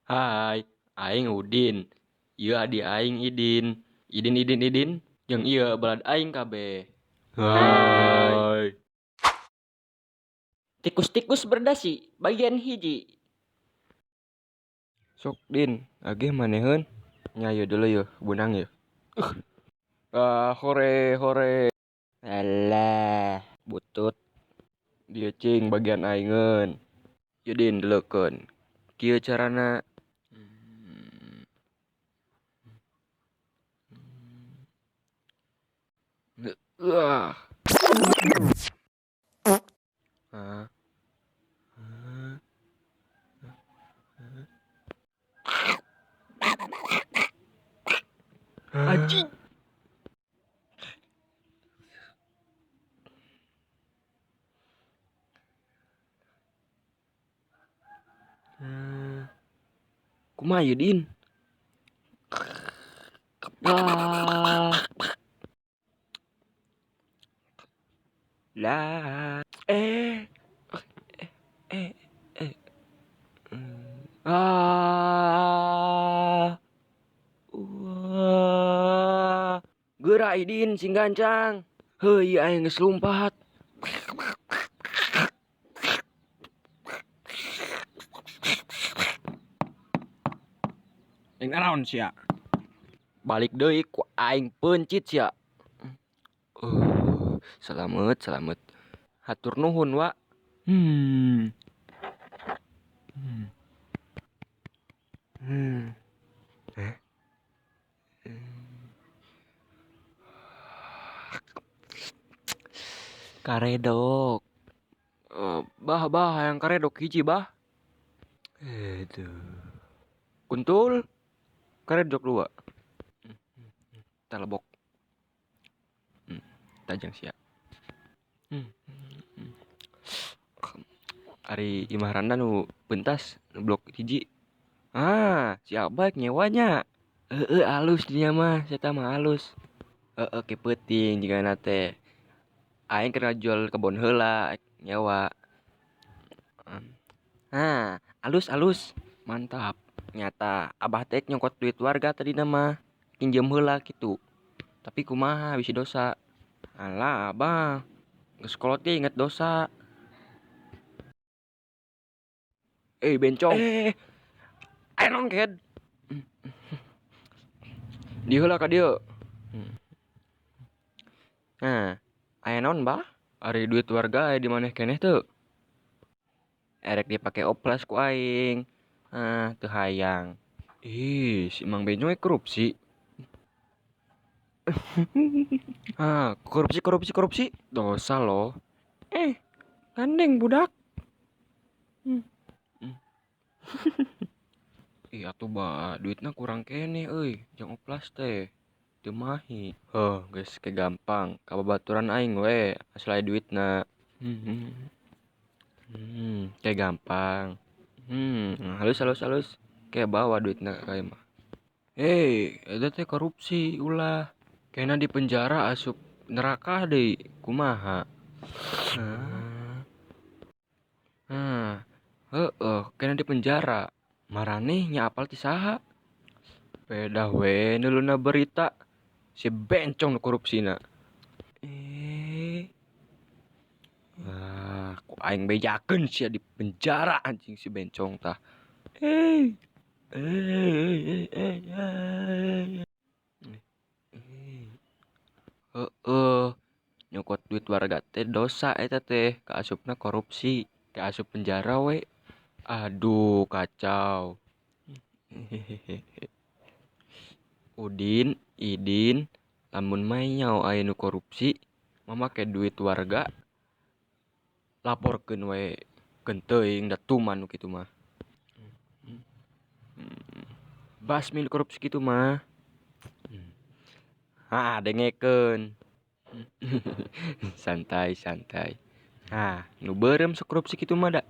Hai, aing Udin. Ieu adi aing Idin. Idin. Jeung ieu balad aing kabeh. Hai. Tikus-tikus berdasi, bagian hiji. Sok Din, agih maneheun. Nya ieu dulu yeuh, bunang yeuh. Hore. Alah, butut. Dieu cing bagian aingeun. Ieu Din deleukeun. Kieu carana. Wah. Ah. Anjing. Kumaha ieu Din? Lah, Lah. Eh. Eh. Eh. Ah. Wah. Geura Idin sing gancang. Heuy aing geus lumpat. Yang naon sia? Balik deui ku aing peuncit sia. Selamat. Hatur nuhun wa. Hmm. Eh. Karedok. Bah yang karedok hiji bah. Aduh. Kuntul. Karedok dua. Talebok. Tajang sia. Ari Imah Randa nu pentas nu blok hiji. Siapa nyewanya? Alus dia mah, saya mah alus. Kepeting jika nate. Aing kena jual kebon heula nyewa. Alus. Mantap. Nyata abah teh nyongkot duit warga tadi nama. Pinjem heula gitu. Tapi kumaha bisi dosa. Alah abang. Geus kolot ge inget dosa. Bencong. Air nongket. Di heula ka dieu. Aya naon bah? Ari duit warga aya di maneh keneh teu? Erek dipake oplas ku aing. Teu hayang. Si Mang Bencong korupsi. Korupsi. Dosa loh. Gandeng budak. Atuh bah, duitna kurang keneh euy, jeung oplas teh. Teu mahi. Geus kegampang. Kababaturan aing we, asal aya duitna. Kayak gampang. Halus. Kayak bawa duitna ka mah. Eta teh korupsi ulah. Kena di penjara asup neraka deui. Kumaha? Kena di penjara. Maraneh nya apal ti saha? Beda we nuluna berita. Si Bencong nu korupsina. Ku aing bejakeun sia di penjara anjing si Bencong tah. Nyokot duit warga teh dosa eta teh, kaasupna korupsi, kaasup penjara we. Aduh, kacau. Udin, Idin, lamun maenyaho aya nu korupsi, mamake duit warga, laporkeun we keun teuing da tuman nu kitu mah. Basmi korupsi kitu mah. Dengekeun. Santai. Nu beureum sok korupsi kitu mah da.